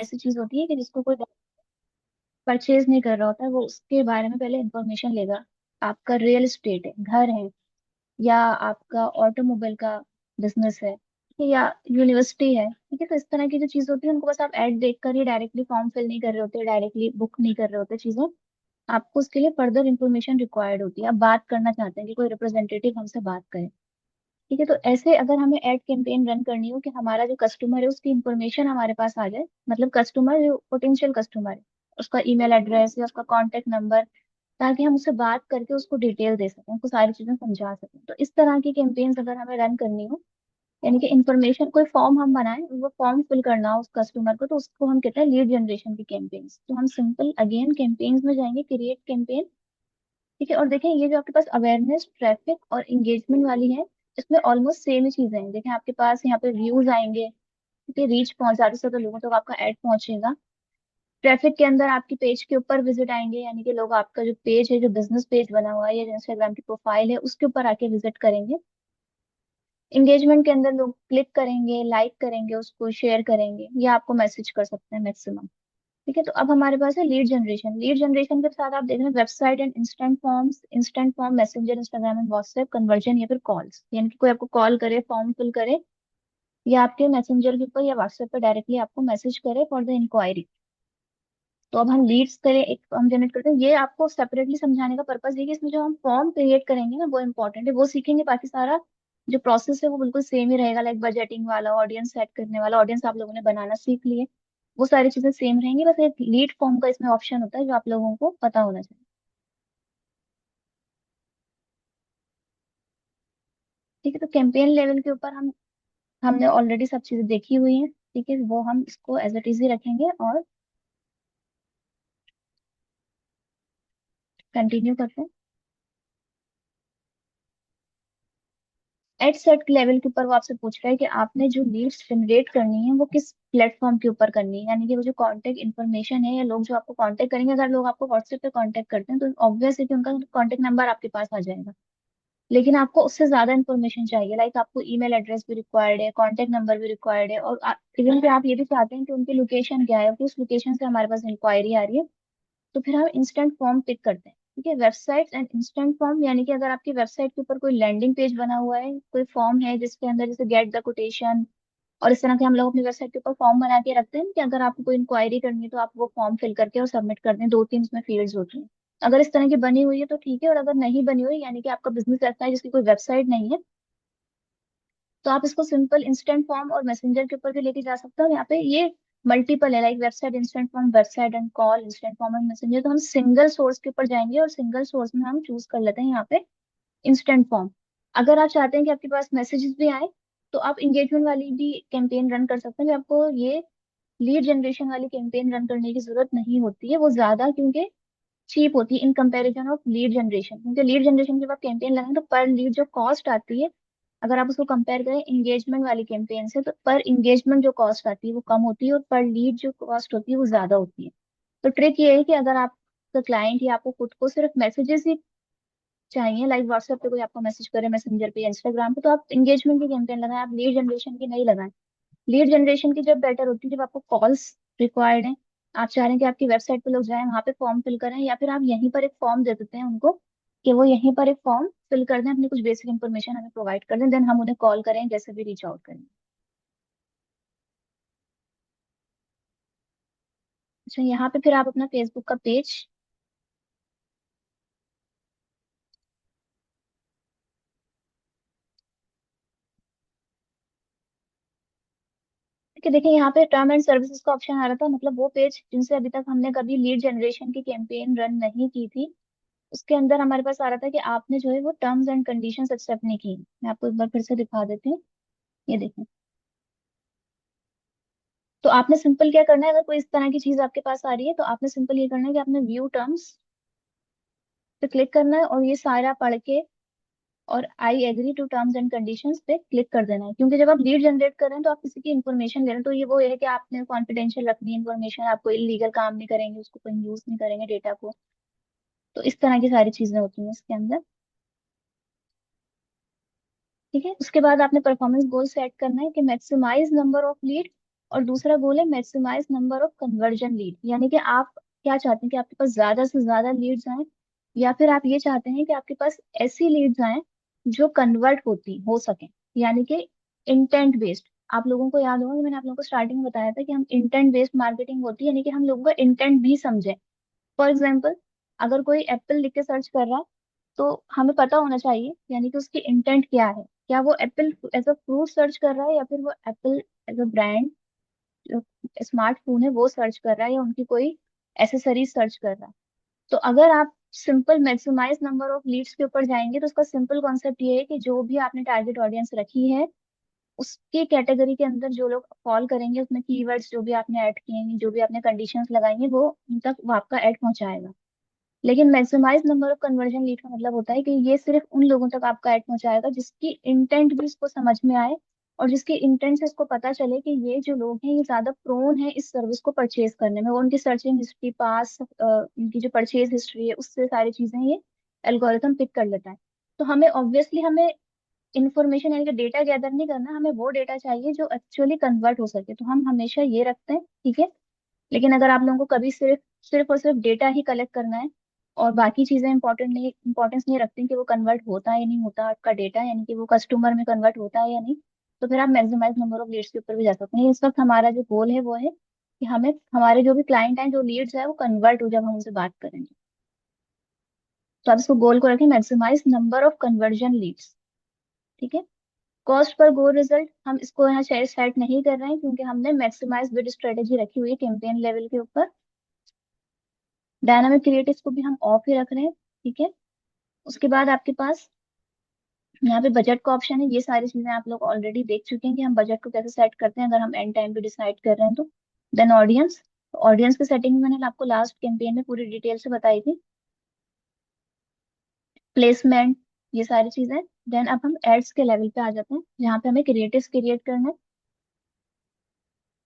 ऐसी चीज होती है कि जिसको कोई परचेज नहीं कर रहा होता है, वो उसके बारे में पहले इंफॉर्मेशन लेगा। आपका रियल एस्टेट है, घर है, या आपका ऑटोमोबाइल का बिजनेस है, ठीक है, या यूनिवर्सिटी है, ठीक है। तो इस तरह की जो चीज होती है उनको बस आप ऐड देखकर ही डायरेक्टली फॉर्म फिल नहीं कर रहे होते, डायरेक्टली बुक नहीं कर रहे होते चीजें। आपको उसके लिए फर्दर इंफॉर्मेशन रिक्वायर्ड होती है, आप बात करना चाहते हैं कि कोई रिप्रेजेंटेटिव हमसे बात करे, ठीक है। तो ऐसे अगर हमें एड कैंपेन रन करनी हो कि हमारा जो कस्टमर है उसकी इंफॉर्मेशन हमारे पास आ जाए, मतलब कस्टमर जो पोटेंशियल कस्टमर है, उसका ईमेल एड्रेस या उसका कॉन्टेक्ट नंबर, ताकि हम उससे बात करके उसको डिटेल दे सकें, उसको सारी चीजें समझा सकें। तो इस तरह की कैंपेन्स अगर हमें रन करनी हो, यानी कि इंफॉर्मेशन कोई फॉर्म हम बनाएं, वो फॉर्म फिल करना हो उस कस्टमर को, तो उसको हम कहते हैं लीड जनरेशन की कैंपेन्स। तो हम सिंपल अगेन कैंपेन्स में जाएंगे, क्रिएट कैंपेन, ठीक है। और देखें ये जो आपके पास अवेयरनेस, ट्रैफिक और इंगेजमेंट वाली है, इसमें ऑलमोस्ट सेम ही चीजें हैं। देखें आपके पास यहाँ पे व्यूज आएंगे, ठीक है, रीच पहुंच, ज्यादा से ज्यादा लोगों तक आपका एड पहुंचेगा। ट्रैफिक के अंदर आपकी पेज के ऊपर विजिट आएंगे, यानी कि लोग आपका जो पेज है, जो बिजनेस पेज बना हुआ है या जो इंस्टाग्राम की प्रोफाइल है, उसके ऊपर आके विजिट करेंगे। इंगेजमेंट के अंदर लोग क्लिक करेंगे, लाइक करेंगे, उसको शेयर करेंगे, या आपको मैसेज कर सकते हैं मैक्सिमम, ठीक है। तो अब हमारे पास है लीड जनरेशन। लीड जनरेशन के साथ आप देख रहे हैं website and instant forms, instant form, messenger, Instagram and WhatsApp, conversion या फिर कॉल्स, यानी कि कोई आपको कॉल करे, फॉर्म फिल करे, या आपके मैसेंजर के ऊपर या व्हाट्सएप पे डायरेक्टली आपको मैसेज करे फॉर द इंक्वायरी। तो अब हम लीड्स करें, एक हम जनरेट करते हैं। ये आपको सेपरेटली समझाने का पर्पस है कि इसमें जो हम फॉर्म क्रिएट करेंगे ना, वो इंपॉर्टेंट है, वो सीखेंगे, बाकी सारा जो प्रोसेस है वो बिल्कुल सेम ही रहेगा। लाइक बजटिंग वाला, ऑडियंस सेट करने वाला, ऑडियंस आप लोगों ने बनाना सीख लिए, वो सारी चीजें सेम रहेंगी। बस एक लीड फॉर्म का इसमें ऑप्शन होता है जो आप लोगों को पता होना चाहिए, ठीक है। तो कैंपेन लेवल के ऊपर हमने ऑलरेडी सब चीजें देखी हुई हैं, ठीक है। वो हम इसको एज इट इज ही रखेंगे और कंटिन्यू करते हैं। एट सेट लेवल के ऊपर वो आपसे पूछ रहा है कि आपने जो लीड्स जनरेट करनी है वो किस प्लेटफॉर्म के ऊपर करनी है, यानी कि वो जो कांटेक्ट इन्फॉर्मेशन है, या लोग जो आपको कांटेक्ट करेंगे, अगर लोग आपको व्हाट्सएप पे कांटेक्ट करते हैं तो ऑब्वियस है कि उनका कांटेक्ट नंबर आपके पास आ जाएगा। लेकिन आपको उससे ज्यादा इन्फॉर्मेशन चाहिए, लाइक आपको ईमेल एड्रेस भी रिक्वायर्ड है, कांटेक्ट नंबर भी रिक्वायर्ड है, और इवन भी आप ये भी चाहते हैं कि उनकी लोकेशन क्या है, किस लोकेशन से हमारे पास इंक्वायरी आ रही है। तो फिर हम इंस्टेंट फॉर्म पिक करते हैं, ठीक है। वेबसाइट एंड इंस्टेंट फॉर्म, यानी कि अगर आपकी वेबसाइट के ऊपर कोई लैंडिंग पेज बना हुआ है, कोई फॉर्म है जिसके अंदर जैसे गेट द कोटेशन, और इस तरह के हम लोग अपनी वेबसाइट के ऊपर फॉर्म बना के रखते हैं कि अगर आपको कोई इंक्वायरी करनी है तो आप वो फॉर्म फिल करके और सबमिट कर दें, दो तीन इसमें फील्ड्स होती हैं। अगर इस तरह की बनी हुई है तो ठीक है, और अगर नहीं बनी हुई, यानी कि आपका बिजनेस ऐसा है जिसकी कोई वेबसाइट नहीं है, तो आप इसको सिंपल इंस्टेंट फॉर्म और मैसेंजर के ऊपर भी लेके जा सकते हो। और यहाँ पे ये मल्टीपल है, like website instant form, website and call, instant form and messenger. तो हम सिंगल सोर्स के ऊपर जाएंगे और सिंगल सोर्स में हम चूज कर लेते हैं यहाँ पे इंस्टेंट फॉर्म। अगर आप चाहते हैं कि आपके पास मैसेजेस भी आए, तो आप इंगेजमेंट वाली भी कैंपेन रन कर सकते हैं, कि आपको ये लीड जनरेशन वाली कैंपेन रन करने की जरूरत नहीं होती है, वो ज्यादा क्योंकि चीप होती है in comparison of lead generation. क्योंकि लीड जनरेशन जब आप कैंपेन लगाएं तो पर लीड जो कॉस्ट आती है, अगर आप उसको कंपेयर करें इंगेजमेंट वाली कैंपेन से, तो पर इंगेजमेंट जो कॉस्ट आती है वो कम होती है, और पर लीड जो कॉस्ट होती है वो ज्यादा होती है। तो ट्रिक ये है कि अगर आपका क्लाइंट या आपको खुद को सिर्फ मैसेजेस ही चाहिए, लाइक व्हाट्सएप पे कोई आपको मैसेज करे, मैसेंजर पे, इंस्टाग्राम पे, तो आप इंगेजमेंट की कैंपेन लगाएं, आप लीड जनरेशन की नहीं लगाएं। लीड जनरेशन की जब बेटर होती है जब आपको कॉल्स रिक्वायर्ड है, आप चाह रहे हैं कि आपकी वेबसाइट पे लोग जाएं, वहां पे फॉर्म फिल करें, या फिर आप यहीं पर एक फॉर्म दे देते हैं उनको कि वो यहीं पर एक फॉर्म फिल कर दें, अपनी कुछ बेसिक इन्फॉर्मेशन हमें प्रोवाइड कर दें, देन हम उन्हें कॉल करें, जैसे भी रीच आउट करें। अच्छा, यहाँ पे फिर आप अपना फेसबुक का पेज, कि देखिए यहाँ पे टर्म एंड सर्विसेज का ऑप्शन आ रहा था, मतलब वो पेज जिनसे अभी तक हमने कभी लीड जनरेशन की कैंपेन रन नहीं की थी, उसके अंदर हमारे पास आ रहा था कि आपने जो है वो टर्म्स एंड कंडीशंस एक्सेप्ट नहीं की। मैं आपको एक बार फिर से दिखा देती हूँ, ये देखें। तो आपने सिंपल क्या करना है, अगर कोई इस तरह की चीज आपके पास आ रही है, तो आपने सिंपल ये करना है कि आपने व्यू टर्म्स पे क्लिक करना है, और ये सारा पढ़ के और I agree to terms and conditions पे क्लिक कर देना है। क्योंकि जब आप लीड जनरेट कर रहे हैं तो आप किसी की इन्फॉर्मेशन ले रहे हैं, तो ये वो है कि आपने कॉन्फिडेंशियल रखनी है इन्फॉर्मेशन, आप कोई इलीगल काम नहीं करेंगे, उसको कोई यूज नहीं करेंगे डेटा को। तो इस तरह की सारी चीजें होती हैं इसके अंदर, ठीक है। उसके बाद आपने परफॉर्मेंस गोल सेट करना है कि मैक्सिमाइज नंबर ऑफ लीड और दूसरा गोल है maximise number of conversion lead, यानी कि आप क्या चाहते हैं कि आपके पास ज्यादा से ज्यादा लीड्स आए, या फिर आप ये चाहते हैं कि आपके पास ऐसी लीड्स आए जो कन्वर्ट होती हो सके, यानी कि इंटेंट बेस्ड। आप लोगों को याद होगा कि मैंने आप लोगों को स्टार्टिंग में बताया था कि हम इंटेंट बेस्ड मार्केटिंग होती है, यानी कि हम लोगों का इंटेंट भी समझे। फॉर एग्जाम्पल, अगर कोई एप्पल लिख के सर्च कर रहा है, तो हमें पता होना चाहिए यानी कि उसकी इंटेंट क्या है। क्या वो Apple as a fruit search कर रहा है, या फिर वो एप्पल एज अ ब्रांड जो स्मार्टफोन है वो सर्च कर रहा है, या उनकी कोई एसेसरीज सर्च कर रहा है। तो अगर आप simple maximise number of leads के ऊपर जाएंगे, तो उसका सिंपल कॉन्सेप्ट ये है कि जो भी आपने टारगेट ऑडियंस रखी है, उसके कैटेगरी के अंदर जो लोग फॉल करेंगे, उसमें कीवर्ड्स जो भी आपने ऐड किए हैं, जो भी आपने कंडीशंस लगाई हैं, वो उन तक वो आपका ऐड पहुंचाएगा। लेकिन maximise number of conversion lead का मतलब होता है कि ये सिर्फ उन लोगों तक आपका ऐड पहुंचाएगा जिसकी इंटेंट भी इसको समझ में आए, और जिसकी इंटेंट से इसको पता चले कि ये जो लोग हैं ये ज्यादा प्रोन है इस सर्विस को परचेज करने में। वो उनकी सर्चिंग हिस्ट्री, पास उनकी जो परचेज हिस्ट्री है, उससे सारी चीजें ये एल्गोरिथम पिक कर लेता है। तो हमें ऑब्वियसली हमें इन्फॉर्मेशन यानी कि डेटा गैदर नहीं करना, हमें वो डेटा चाहिए जो एक्चुअली कन्वर्ट हो सके, तो हम हमेशा ये रखते हैं, ठीक है। लेकिन अगर आप लोगों को कभी सिर्फ सिर्फ और सिर्फ डेटा ही कलेक्ट करना है, और बाकी चीजें इंपॉर्टेंस नहीं रखती कि वो कन्वर्ट होता है या नहीं होता आपका डेटा, यानी कि वो कस्टमर में कन्वर्ट होता है या नहीं, तो फिर आप मैक्सिमाइज नंबर ऑफ लीड्स के ऊपर भी जा सकते हैं। इस वक्त हमारा जो गोल है वो है कि हमें हमारे जो भी क्लाइंट हैं, जो लीड्स है, वो कन्वर्ट हो जब हम उनसे बात करेंगे। तो आप इसको गोल को रखें maximise number of conversion leads, ठीक है। कॉस्ट पर गो रिजल्ट हम इसको यहाँ सेट नहीं कर रहे हैं, क्योंकि हमने मैक्सिमाइज बिड स्ट्रेटेजी रखी हुई है कैंपेन लेवल के ऊपर। डायनामिक क्रिएटिव्स को भी हम ऑफ ही रख रहे हैं, ठीक है। उसके बाद आपके पास यहाँ पे बजट का ऑप्शन है। ये सारी चीजें आप लोग ऑलरेडी देख चुके हैं कि हम बजट को कैसे सेट करते हैं अगर हम एंड टाइम पे डिसाइड कर रहे हैं तो। देन ऑडियंस, ऑडियंस की सेटिंग मैंने आपको लास्ट कैंपेन में पूरी डिटेल से बताई थी। प्लेसमेंट, ये सारी चीजें। देन अब हम एड्स के लेवल पे आ जाते हैं, जहाँ पे हमें क्रिएटिव्स क्रिएट करना है।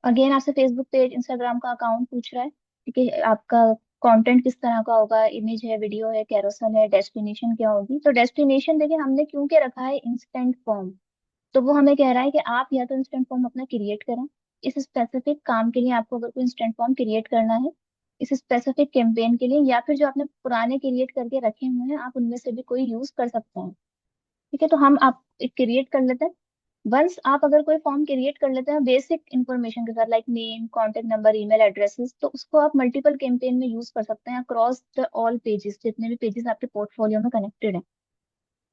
अगेन आपसे फेसबुक पेज, इंस्टाग्राम का अकाउंट पूछ रहा है, ठीक है। आपका कंटेंट किस तरह का होगा, इमेज है, वीडियो है, कैरोसेल है, डेस्टिनेशन क्या होगी। तो डेस्टिनेशन देखिए हमने क्यों के रखा है इंस्टेंट फॉर्म। तो वो हमें कह रहा है कि आप या तो इंस्टेंट फॉर्म अपना क्रिएट करें, इस स्पेसिफिक काम के लिए आपको अगर कोई इंस्टेंट फॉर्म क्रिएट करना है इस स्पेसिफिक कैंपेन के लिए, या फिर जो आपने पुराने क्रिएट करके रखे हुए हैं आप उनमें से भी कोई यूज कर सकते हैं, ठीक है। तो हम आप एक क्रिएट कर लेते हैं। वंस आप अगर कोई फॉर्म क्रिएट कर लेते हैं बेसिक इंफॉर्मेशन के साथ, like name, contact number, email addresses, तो उसको आप मल्टीपल कैंपेन में यूज कर सकते हैं अक्रॉस द ऑल पेजेस, जितने भी पेजेस आपके पोर्टफोलियो में कनेक्टेड है।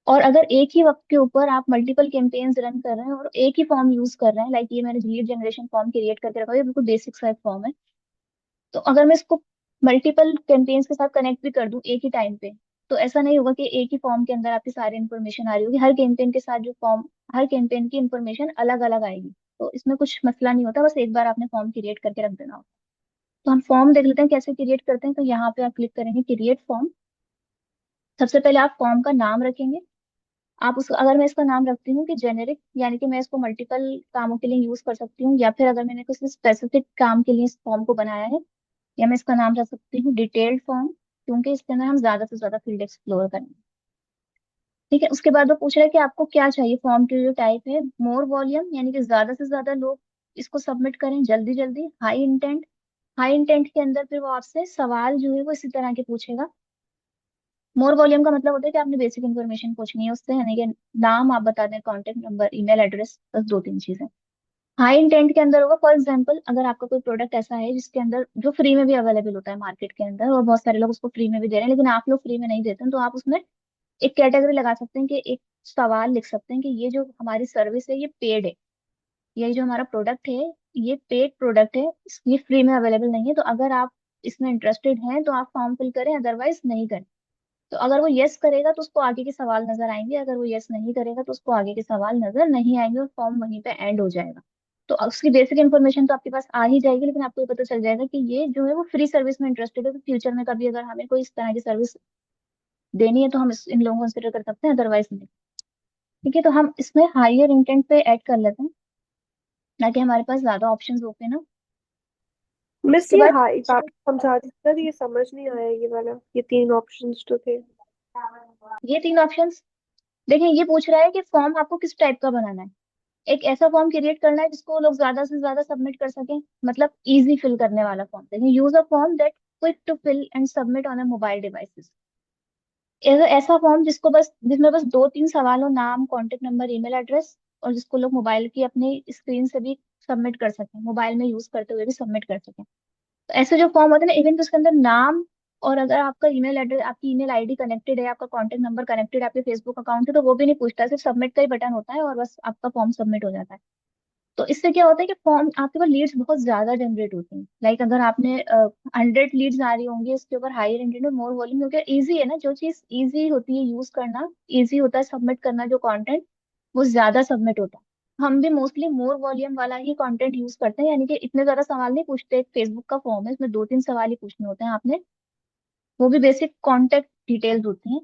और अगर एक ही वक्त के ऊपर आप मल्टीपल कैंपेन्स रन कर रहे हैं और एक ही फॉर्म यूज कर रहे हैं, लाइक ये मैंने लीड जनरेशन फॉर्म क्रिएट करके रखा है, ये बिल्कुल बेसिक सा एक फॉर्म है। तो अगर मैं इसको मल्टीपल कैंपेन्स के साथ कनेक्ट भी कर दूं एक ही टाइम पे, तो ऐसा नहीं होगा कि एक ही फॉर्म के अंदर आपकी सारी इन्फॉर्मेशन आ रही होगी। हर कैंपेन के साथ जो फॉर्म, हर कैंपेन की इन्फॉर्मेशन अलग अलग आएगी। तो इसमें कुछ मसला नहीं होता, बस एक बार आपने फॉर्म क्रिएट करके रख देना होता। तो हम फॉर्म देख लेते हैं कैसे क्रिएट करते हैं। तो यहाँ पे आप क्लिक करेंगे क्रिएट फॉर्म। सबसे पहले आप फॉर्म का नाम रखेंगे। आप उस अगर मैं इसका नाम रखती हूँ कि जेनेरिक, यानी कि मैं इसको मल्टीपल कामों के लिए यूज कर सकती हूँ, या फिर अगर मैंने किसी स्पेसिफिक काम के लिए इस फॉर्म को बनाया है, या मैं इसका नाम रख सकती हूँ डिटेल्ड फॉर्म, क्योंकि इसके अंदर हम ज्यादा से ज्यादा फील्ड एक्सप्लोर करेंगे, ठीक है। उसके बाद वो पूछ रहा है कि आपको क्या चाहिए, फॉर्म की जो टाइप है, मोर वॉल्यूम यानी कि ज्यादा से ज्यादा लोग इसको सबमिट करें जल्दी जल्दी, हाई इंटेंट। हाई इंटेंट के अंदर फिर वो आपसे सवाल जो है वो इसी तरह के पूछेगा। मोर वॉल्यूम का मतलब होता है कि आपने बेसिक इन्फॉर्मेशन पूछनी है उससे, यानी कि नाम आप बता दें, कॉन्टेक्ट नंबर, ईमेल एड्रेस, बस दो तीन चीजें। हाई इंटेंट के अंदर होगा, फॉर एग्जांपल अगर आपका कोई प्रोडक्ट ऐसा है जिसके अंदर जो फ्री में भी अवेलेबल होता है मार्केट के अंदर, और बहुत सारे लोग उसको फ्री में भी दे रहे हैं, लेकिन आप लोग फ्री में नहीं देते हैं, तो आप उसमें एक कैटेगरी लगा सकते हैं कि एक सवाल लिख सकते हैं कि ये जो हमारी सर्विस है ये पेड है, ये जो हमारा प्रोडक्ट है ये पेड प्रोडक्ट है, ये फ्री में अवेलेबल नहीं है। तो अगर आप इसमें इंटरेस्टेड हैं तो आप फॉर्म फिल करें, अदरवाइज नहीं करें। तो अगर वो यस करेगा तो उसको आगे के सवाल नजर आएंगे, अगर वो यस नहीं करेगा तो उसको आगे के सवाल नजर नहीं आएंगे, और फॉर्म वहीं पे एंड हो जाएगा। तो उसकी बेसिक इन्फॉर्मेशन तो आपके पास आ ही जाएगी, लेकिन आपको ये पता चल जाएगा कि ये जो है वो फ्री सर्विस में इंटरेस्टेड है, तो फ्यूचर में कभी अगर हमें कोई इस तरह की सर्विस देनी है तो हम इन लोगों को कंसिडर कर सकते हैं, अदरवाइज नहीं, ठीक है। तो हम इसमें हायर इंटेंट पे ऐड कर लेते हैं, ताकि हमारे पास ज्यादा ऑप्शन ओपन हो। मिस उसके ये बाद हाँ एक आप समझा दी सर, ये समझ नहीं आया ये वाला, ये तीन ऑप्शंस जो थे। ये तीन ऑप्शंस, देखिए ये पूछ रहा है कि फॉर्म आपको किस टाइप का बनाना है। एक ऐसा फॉर्म क्रिएट करना है जिसको लोग ज्यादा से ज्यादा सबमिट कर सकें, मतलब इजी फिल करने वाला फॉर्म देखें। Use a form that quick to fill and submit on a mobile devices. ऐसा फॉर्म जिसको बस जिसमें बस दो तीन सवाल हो, नाम, कॉन्टेक्ट नंबर, ईमेल एड्रेस, और जिसको लोग मोबाइल की अपनी स्क्रीन से भी सबमिट कर सकें, मोबाइल में यूज करते हुए भी सबमिट कर सकें। तो ऐसे जो फॉर्म होते हैं ना, इवन तो उसके अंदर नाम, और अगर आपका ईमेल एड्रेस, आपकी ईमेल आईडी कनेक्टेड है, आपका कॉन्टेक्ट नंबर कनेक्टेड है, आपके फेसबुक अकाउंट है, तो वो भी नहीं पूछता, सिर्फ सबमिट का ही बटन होता है और बस आपका फॉर्म सबमिट हो जाता है। तो इससे क्या होता है कि फॉर्म आपके पास लीड्स बहुत ज्यादा जनरेट होती हैं। लाइक अगर आपने 100 लीड्स आ रही होंगी, इसके ऊपर हायर इंटेंट और मोर वॉल्यूम, क्योंकि ईजी है ना, जो चीज ईजी होती है यूज करना, ईजी होता है सबमिट करना, जो कंटेंट वो ज्यादा सबमिट होता है। हम भी मोस्टली मोर वॉल्यूम वाला ही कंटेंट यूज करते हैं, यानी कि इतने ज्यादा सवाल नहीं पूछते। एक फेसबुक का फॉर्म है, इसमें दो तीन सवाल ही पूछने होते हैं आपने, वो भी बेसिक कॉन्टेक्ट डिटेल्स होती हैं।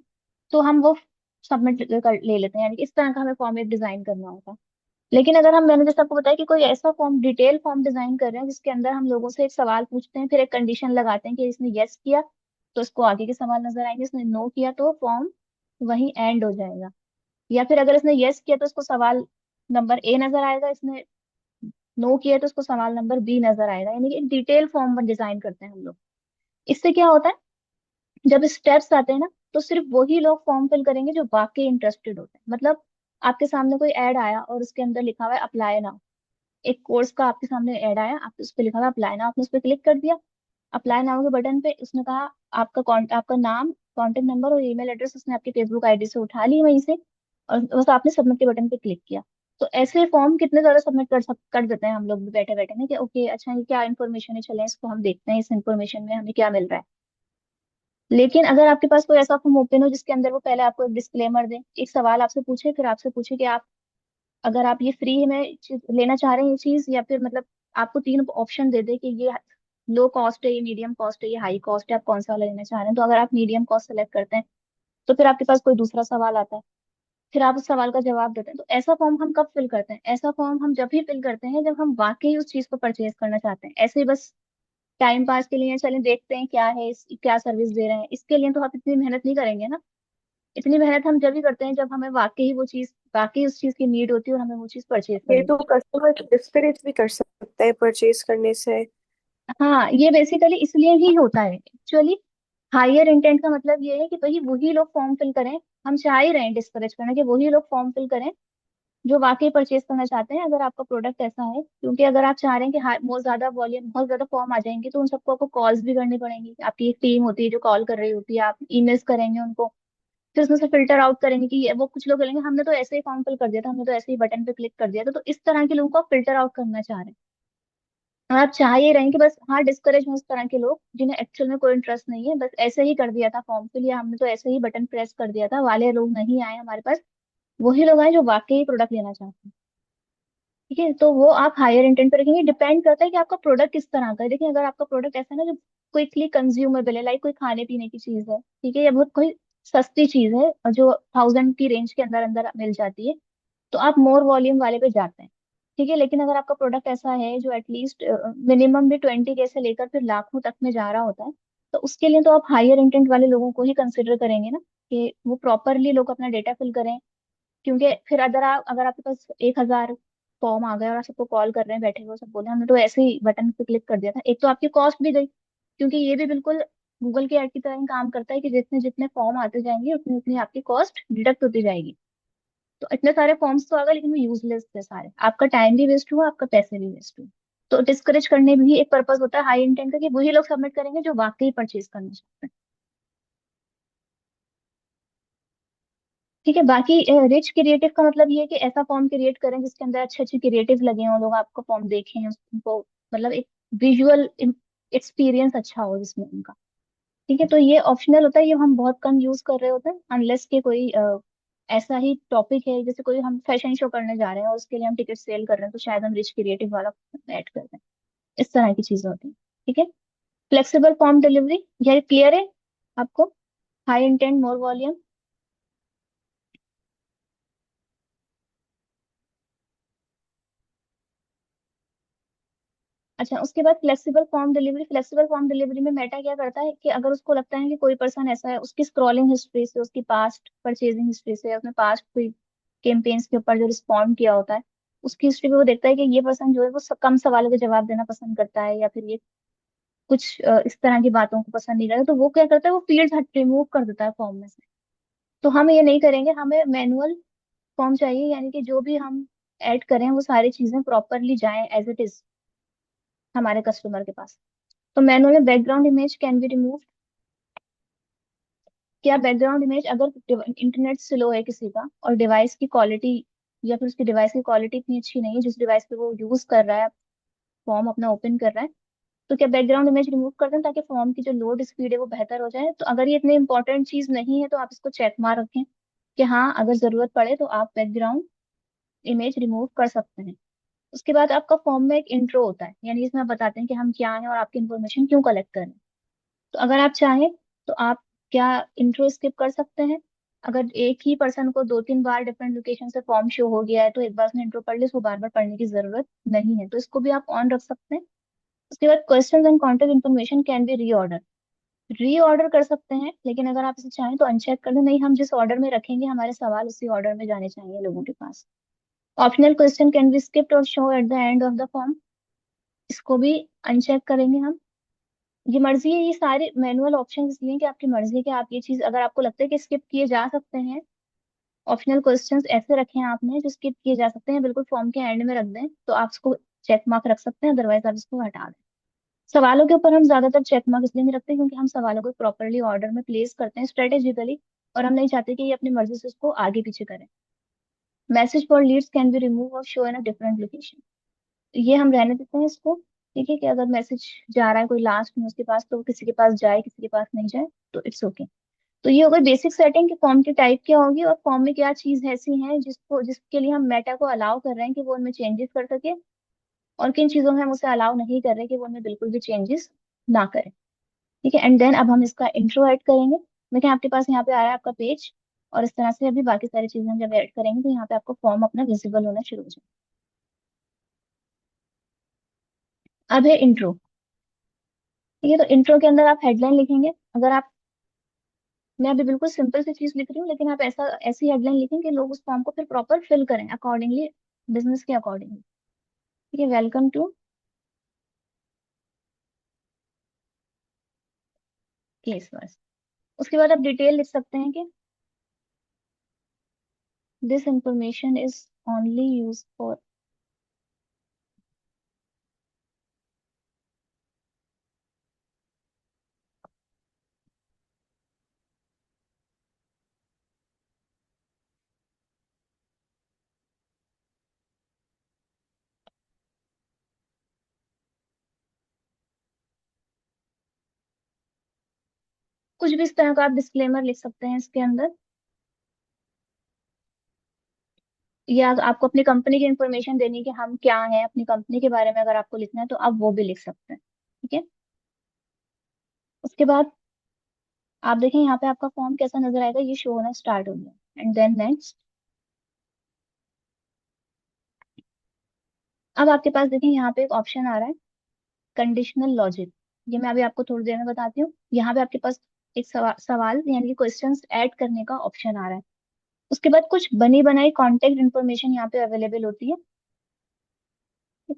तो हम वो सबमिट कर ले लेते हैं, यानी कि इस तरह का हमें फॉर्म एक डिजाइन करना होता है। लेकिन अगर हम, मैंने जैसे आपको बताया कि कोई ऐसा फॉर्म, डिटेल फॉर्म डिजाइन कर रहे हैं जिसके अंदर हम लोगों से एक सवाल पूछते हैं, फिर एक कंडीशन लगाते हैं कि इसने यस किया तो इसको आगे के सवाल नजर आएंगे, इसने नो किया तो फॉर्म वहीं एंड हो जाएगा। या फिर अगर इसने यस किया तो इसको सवाल नंबर ए नजर आएगा, इसने नो किया तो इसको सवाल नंबर बी नजर आएगा, यानी कि एक डिटेल फॉर्म डिजाइन करते हैं हम लोग। इससे क्या होता है, जब स्टेप्स आते हैं ना, तो सिर्फ वही लोग फॉर्म फिल करेंगे जो वाकई इंटरेस्टेड होते हैं। मतलब आपके सामने कोई ऐड आया और उसके अंदर लिखा हुआ है अप्लाई नाउ, एक कोर्स का आपके सामने ऐड आया, आप उस पर लिखा हुआ अप्लाई नाउ, आपने उस पर क्लिक कर दिया। अप्लाई नाउ के बटन पे उसने कहा आपका नाम, कांटेक्ट नंबर और ईमेल एड्रेस उसने आपकी फेसबुक आईडी से उठा ली वहीं से, और बस आपने सबमिट के बटन पे क्लिक किया। तो ऐसे फॉर्म कितने ज्यादा सबमिट कर देते हैं हम लोग भी बैठे बैठे ना, कि ओके अच्छा ये क्या इन्फॉर्मेशन है, चलें इसको हम देखते हैं, इस इन्फॉर्मेशन में हमें क्या मिल रहा है। लेकिन अगर आपके पास कोई ऐसा फॉर्म ओपन हो जिसके अंदर वो पहले आपको एक डिस्क्लेमर दे, एक सवाल आपसे पूछे, फिर आपसे पूछे कि आप, अगर आप ये फ्री में लेना चाह रहे हैं ये चीज, या फिर मतलब आपको तीन ऑप्शन दे दे कि ये लो कॉस्ट है, ये मीडियम कॉस्ट है, ये हाई कॉस्ट है, आप कौन सा वाला लेना चाह रहे हैं, तो अगर आप मीडियम कॉस्ट सेलेक्ट करते हैं तो फिर आपके पास कोई दूसरा सवाल आता है, फिर आप उस सवाल का जवाब देते हैं। तो ऐसा फॉर्म हम कब फिल करते हैं, ऐसा फॉर्म हम जब भी फिल करते हैं जब हम वाकई उस चीज को परचेज करना चाहते हैं। ऐसे ही बस टाइम पास के लिए चलें देखते हैं क्या है, क्या सर्विस दे रहे हैं, इसके लिए तो आप इतनी मेहनत नहीं करेंगे ना। इतनी मेहनत हम जब ही करते हैं जब हमें वाकई वो चीज, वाकई उस चीज की नीड होती है और हमें वो चीज परचेज ये करनी तो है। कस्टमर डिस्करेज भी कर सकता है परचेज करने से। हाँ, ये बेसिकली इसलिए ही होता है एक्चुअली। हायर इंटेंट का मतलब ये है कि भाई वही लोग फॉर्म फिल करें, हम चाह ही रहे हैं डिस्करेज करना, कि वही लोग फॉर्म फिल करें जो वाकई परचेज करना चाहते हैं, अगर आपका प्रोडक्ट ऐसा है। क्योंकि अगर आप चाह रहे हैं कि बहुत ज्यादा वॉल्यूम, बहुत ज्यादा फॉर्म आ जाएंगे, तो उन सबको आपको कॉल्स भी करनी पड़ेंगी, आपकी एक टीम होती है जो कॉल कर रही होती है, आप ईमेल्स करेंगे उनको, फिर उसमें से फिल्टर आउट करेंगे कि वो कुछ लोग बोलेंगे हमने तो ऐसे ही फॉर्म फिल कर दिया था, हमने तो ऐसे ही बटन पे क्लिक कर दिया था। तो इस तरह के लोगों को आप फिल्टर आउट करना चाह रहे हैं। और आप चाह ये रहे हैं कि बस हाँ डिस्करेज हो उस तरह के लोग जिन्हें एक्चुअल में कोई इंटरेस्ट नहीं है, बस ऐसे ही कर दिया था फॉर्म फिल, या हमने तो ऐसे ही बटन प्रेस कर दिया था, वाले लोग नहीं आए हमारे पास। वही लोग आए जो वाकई प्रोडक्ट लेना चाहते हैं। ठीक है, तो वो आप हायर इंटेंट पे रखेंगे। डिपेंड करता है कि आपका प्रोडक्ट किस तरह का है। देखिए अगर आपका प्रोडक्ट ऐसा है ना जो क्विकली कंज्यूमेबल है, लाइक कोई खाने पीने की चीज है, ठीक है, या बहुत कोई सस्ती चीज है और जो 1000 की रेंज के अंदर अंदर मिल जाती है, तो आप मोर वॉल्यूम वाले पे जाते हैं। ठीक है, लेकिन अगर आपका प्रोडक्ट ऐसा है जो एटलीस्ट मिनिमम भी 20 के से लेकर फिर लाखों तक में जा रहा होता है, तो उसके लिए तो आप हायर इंटेंट वाले लोगों को ही कंसिडर करेंगे ना, कि वो प्रॉपरली लोग अपना डेटा फिल करें। क्योंकि फिर अगर आपके पास 1000 फॉर्म आ गए और आप सबको कॉल कर रहे हैं बैठे हुए, सब बोले हमने तो ऐसे ही बटन पे क्लिक कर दिया था, एक तो आपकी कॉस्ट भी गई, क्योंकि ये भी बिल्कुल गूगल के ऐड की तरह ही काम करता है कि जितने जितने फॉर्म आते जाएंगे उतनी उतनी आपकी कॉस्ट डिडक्ट होती जाएगी। तो इतने सारे फॉर्म्स तो आ गए लेकिन वो यूजलेस थे सारे, आपका टाइम भी वेस्ट हुआ, आपका पैसे भी वेस्ट हुए। तो डिस्करेज करने में भी एक पर्पज होता है हाई इंटेंट का, कि वही लोग सबमिट करेंगे जो वाकई परचेज करना चाहते हैं। ठीक है, बाकी रिच क्रिएटिव का मतलब ये है कि ऐसा फॉर्म क्रिएट करें जिसके अंदर अच्छे अच्छे क्रिएटिव लगे हों, लोग आपका फॉर्म देखें उनको, मतलब एक विजुअल एक्सपीरियंस अच्छा हो जिसमें उनका। ठीक है, तो ये ऑप्शनल होता है, ये हम बहुत कम यूज कर रहे होते हैं, अनलेस के कोई ऐसा ही टॉपिक है, जैसे कोई हम फैशन शो करने जा रहे हैं और उसके लिए हम टिकट सेल कर रहे हैं, तो शायद हम रिच क्रिएटिव वाला ऐड कर दें। इस तरह की चीजें होती हैं। ठीक है, फ्लेक्सिबल फॉर्म डिलीवरी, यह क्लियर है आपको? हाई इंटेंट मोर वॉल्यूम। अच्छा, उसके बाद flexible form delivery. Flexible form delivery में मेटा क्या करता है कि अगर उसको लगता है कि कोई पर्सन ऐसा है, उसकी स्क्रॉलिंग हिस्ट्री से, उसकी पास्ट परचेजिंग हिस्ट्री से, उसने पास्ट कोई कैंपेन्स के ऊपर जो रिस्पॉन्ड किया होता है, उसकी हिस्ट्री पे वो देखता है कि ये पर्सन जो है वो कम सवालों के जवाब देना पसंद करता है, या फिर ये कुछ इस तरह की बातों को पसंद नहीं करता, तो वो क्या करता है, वो फील्ड हट रिमूव कर देता है फॉर्म में से। तो हम ये नहीं करेंगे, हमें मैनुअल फॉर्म चाहिए, यानी कि जो भी हम ऐड करें वो सारी चीजें प्रॉपरली जाएं एज इट इज हमारे कस्टमर के पास। तो मैनुअल में background image can be remove. क्या बैकग्राउंड इमेज, अगर इंटरनेट स्लो है किसी का और डिवाइस की क्वालिटी, या फिर उसकी डिवाइस की क्वालिटी इतनी अच्छी नहीं है जिस डिवाइस पे वो यूज कर रहा है, फॉर्म अपना ओपन कर रहा है, तो क्या बैकग्राउंड इमेज रिमूव कर दें ताकि फॉर्म की जो लोड स्पीड है वो बेहतर हो जाए? तो अगर ये इतनी इंपॉर्टेंट चीज नहीं है तो आप इसको चेक मार रखें कि हाँ, अगर जरूरत पड़े तो आप बैकग्राउंड इमेज रिमूव कर सकते हैं। उसके बाद आपका फॉर्म में एक इंट्रो होता है, यानी इसमें आप बताते हैं कि हम क्या हैं और आपकी इन्फॉर्मेशन क्यों कलेक्ट कर रहे हैं। तो अगर आप चाहें तो आप क्या इंट्रो स्किप कर सकते हैं। अगर एक ही पर्सन को दो तीन बार डिफरेंट लोकेशन से फॉर्म शो हो गया है तो एक बार उसने इंट्रो पढ़ ली, उसको बार बार पढ़ने की जरूरत नहीं है, तो इसको भी आप ऑन रख सकते हैं। उसके बाद questions and contact information can be reorder. Reorder कर सकते हैं, लेकिन अगर आप इसे चाहें तो अनचेक कर दें, नहीं हम जिस ऑर्डर में रखेंगे हमारे सवाल उसी ऑर्डर में जाने चाहिए लोगों के पास। Optional question can be skipped or show at the end of the form. इसको भी अनचेक करेंगे हम। ये मर्जी है, ये सारे मैनुअल ऑप्शन इसलिए हैं कि आपकी मर्जी है कि आप ये चीज, अगर आपको लगता है कि स्किप किए जा सकते हैं, ऑप्शनल क्वेश्चंस ऐसे रखे हैं आपने जो स्किप किए जा सकते हैं, बिल्कुल फॉर्म के एंड में रख दें, तो आप इसको चेक मार्क रख सकते हैं, अदरवाइज आप इसको हटा दें। सवालों के ऊपर हम ज्यादातर चेक मार्क इसलिए नहीं रखते क्योंकि हम सवालों को प्रॉपरली ऑर्डर में प्लेस करते हैं स्ट्रेटेजिकली, और हम नहीं चाहते कि ये अपनी मर्जी से उसको आगे पीछे करें। Message for leads can be remove or show in a different location. ये हम रहने देते हैं इसको। ठीक है, कि अगर मैसेज जा रहा है कोई लास्ट में उसके पास, तो वो किसी के पास जाए किसी के पास नहीं जाए, तो इट्स ओके। तो ये होगा बेसिक सेटिंग कि फॉर्म की टाइप क्या होगी और फॉर्म में क्या चीज ऐसी है जिसको जिसके लिए हम मेटा को अलाउ कर रहे हैं कि वो उनमें चेंजेस कर सके, और किन चीजों में हम उसे अलाउ नहीं कर रहे कि वो उनमें बिल्कुल भी चेंजेस ना करें। ठीक है, एंड देन अब हम इसका इंट्रो ऐड करेंगे। देखिए आपके पास यहाँ पे आ रहा है आपका पेज, और इस तरह से अभी बाकी सारी चीजें हम जब ऐड करेंगे तो यहाँ पे आपको फॉर्म अपना विजिबल होना शुरू हो जाए। अब है इंट्रो। ठीक है, तो इंट्रो के अंदर आप हेडलाइन लिखेंगे। अगर आप, मैं अभी बिल्कुल सिंपल सी चीज लिख रही हूँ, लेकिन आप ऐसा ऐसी हेडलाइन लिखें कि लोग उस फॉर्म को फिर प्रॉपर फिल करें अकॉर्डिंगली, बिजनेस के अकॉर्डिंगली। ठीक है, वेलकम टू केस बस। उसके बाद आप डिटेल लिख सकते हैं कि this information is only use for. कुछ भी इस तरह का आप डिस्क्लेमर लिख सकते हैं इसके अंदर, या आपको अपनी कंपनी की इंफॉर्मेशन देनी है कि हम क्या हैं, अपनी कंपनी के बारे में अगर आपको लिखना है तो आप वो भी लिख सकते हैं। ठीक है, उसके बाद आप देखें यहाँ पे आपका फॉर्म कैसा नजर आएगा, ये शो होना स्टार्ट हो गया, एंड देन नेक्स्ट। अब आपके पास देखें यहाँ पे एक ऑप्शन आ रहा है, कंडीशनल लॉजिक। ये मैं अभी आपको थोड़ी देर में बताती हूँ। यहाँ पे आपके पास एक सवाल यानी कि क्वेश्चंस ऐड करने का ऑप्शन आ रहा है। उसके बाद कुछ बनी बनाई कॉन्टेक्ट इन्फॉर्मेशन यहाँ पे अवेलेबल होती है।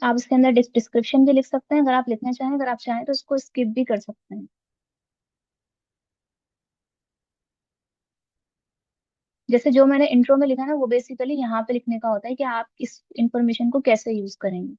आप इसके अंदर डिस्क्रिप्शन भी लिख सकते हैं अगर आप लिखना चाहें, अगर आप चाहें तो इसको स्किप भी कर सकते हैं। जैसे जो मैंने इंट्रो में लिखा ना, वो बेसिकली यहाँ पे लिखने का होता है कि आप इस इंफॉर्मेशन को कैसे यूज करेंगे।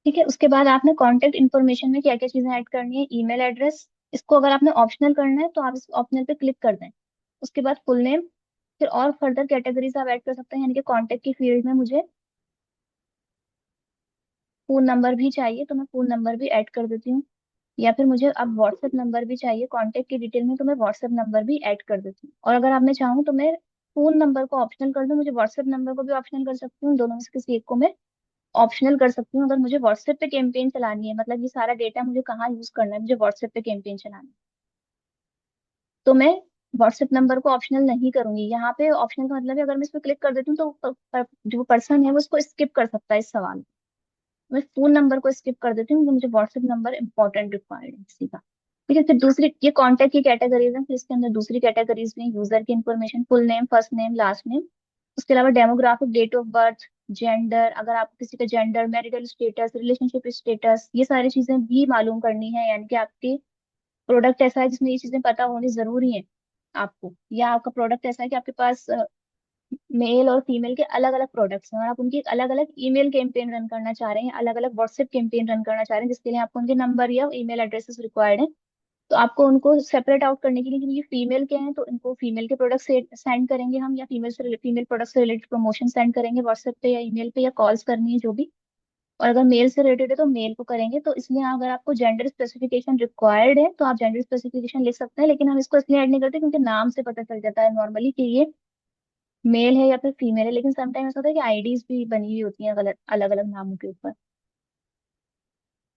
ठीक है, उसके बाद आपने कॉन्टेक्ट इन्फॉर्मेशन में क्या क्या चीजें ऐड करनी है, ईमेल एड्रेस। इसको अगर आपने ऑप्शनल करना है तो आप इस ऑप्शनल पे क्लिक कर दें। उसके बाद फुल नेम, फिर और फर्दर कैटेगरीज आप ऐड कर सकते हैं, यानी कि कॉन्टेक्ट की फील्ड में मुझे फोन नंबर भी चाहिए तो मैं फोन नंबर भी ऐड कर देती हूँ, या फिर मुझे अब व्हाट्सएप नंबर भी चाहिए कॉन्टेक्ट की डिटेल में तो मैं व्हाट्सएप नंबर भी ऐड कर देती हूँ। और अगर आप मैं चाहूँ तो मैं फोन नंबर को ऑप्शनल कर दूँ, मुझे व्हाट्सएप नंबर को भी ऑप्शनल कर सकती हूँ, दोनों में से किसी एक को मैं ऑप्शनल कर सकती हूँ, अगर मुझे व्हाट्सएप पे कैंपेन चलानी है, मतलब ये सारा डेटा मुझे कहाँ यूज करना है, मुझे व्हाट्सएप पे कैंपेन चलानी है, तो मैं व्हाट्सएप नंबर को ऑप्शनल नहीं करूंगी। यहाँ पे ऑप्शनल का मतलब है अगर मैं इस पर क्लिक कर देती हूँ तो जो पर्सन है वो इसको स्किप कर सकता है इस सवाल को। मैं फोन नंबर को स्किप कर देती हूँ, क्योंकि मुझे व्हाट्सएप नंबर इंपॉर्टेंट रिक्वायर्ड है किसी का। ठीक है, फिर दूसरी ये कॉन्टेक्ट की कैटेगरीज है, फिर इसके अंदर दूसरी कैटेगरीज भी है, यूजर की information, full name, first name, last name. उसके अलावा demographic, date of birth, gender, अगर आपको किसी का gender, marital status, relationship status, ये सारी चीजें भी मालूम करनी है, यानी कि आपके प्रोडक्ट ऐसा है जिसमें ये चीजें पता होनी जरूरी है आपको, या आपका प्रोडक्ट ऐसा है कि आपके पास मेल और फीमेल के अलग अलग प्रोडक्ट्स हैं और आप उनकी अलग अलग ईमेल कैंपेन रन करना चाह रहे हैं, अलग अलग व्हाट्सएप कैंपेन रन करना चाह रहे हैं, जिसके लिए आपको उनके नंबर या ईमेल एड्रेसेस रिक्वायर्ड है। तो आपको उनको सेपरेट आउट करने के लिए, क्योंकि फीमेल के हैं तो इनको फीमेल के प्रोडक्ट से सेंड करेंगे हम, या फीमेल प्रोडक्ट से रिलेटेड प्रमोशन सेंड करेंगे व्हाट्सएप पे या ईमेल पे, या कॉल्स करनी है जो भी। और अगर मेल से रिलेटेड है तो मेल को करेंगे। तो इसलिए अगर आपको जेंडर स्पेसिफिकेशन रिक्वायर्ड है तो आप जेंडर स्पेसिफिकेशन लिख सकते हैं, लेकिन हम इसको इसलिए ऐड नहीं करते क्योंकि नाम से पता चल जाता है नॉर्मली कि ये मेल है या फिर फीमेल है, लेकिन समटाइम ऐसा होता है कि आईडीज भी बनी हुई होती हैं गलत अलग अलग नामों के ऊपर।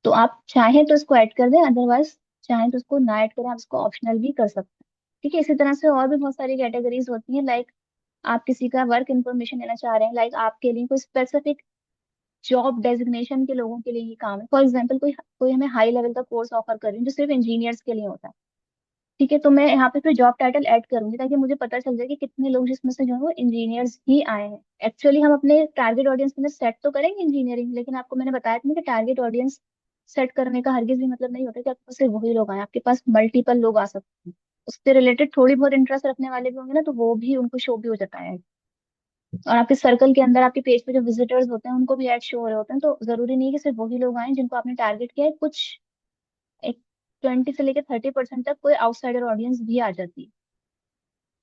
तो आप चाहें तो इसको ऐड कर दें, अदरवाइज चाहें तो इसको ना ऐड करें, आप इसको ऑप्शनल भी कर सकते हैं। ठीक है, इसी तरह से और भी बहुत सारी कैटेगरीज होती हैं, लाइक आप किसी का वर्क इन्फॉर्मेशन लेना चाह रहे हैं, लाइक आपके लिए कोई स्पेसिफिक जॉब डेजिग्नेशन के लोगों के लिए ये काम है। फॉर एग्जाम्पल कोई कोई हमें हाई लेवल का कोर्स ऑफर कर रही है जो सिर्फ इंजीनियर्स के लिए होता है। ठीक है, तो मैं यहाँ पे फिर जॉब टाइटल ऐड करूंगी ताकि मुझे पता चल जाए कि कितने लोग जिसमें से जो है वो इंजीनियर्स ही आए हैं। एक्चुअली हम अपने टारगेट ऑडियंस के अंदर सेट तो करेंगे इंजीनियरिंग, लेकिन आपको मैंने बताया था ना कि टारगेट ऑडियंस सेट करने का हरगिज भी मतलब नहीं होता कि आपके पास सिर्फ वही लोग आए, आपके पास मल्टीपल लोग आ सकते हैं। उससे रिलेटेड थोड़ी बहुत इंटरेस्ट रखने वाले भी होंगे ना, तो वो भी उनको शो भी हो जाता है। और आपके सर्कल के अंदर आपके पेज पे जो विजिटर्स होते हैं उनको भी ऐड शो हो रहे होते हैं, तो जरूरी नहीं है कि सिर्फ वही लोग आए जिनको आपने टारगेट किया है। कुछ एक 20 से लेकर 30% तक कोई आउटसाइडर ऑडियंस भी आ जाती है।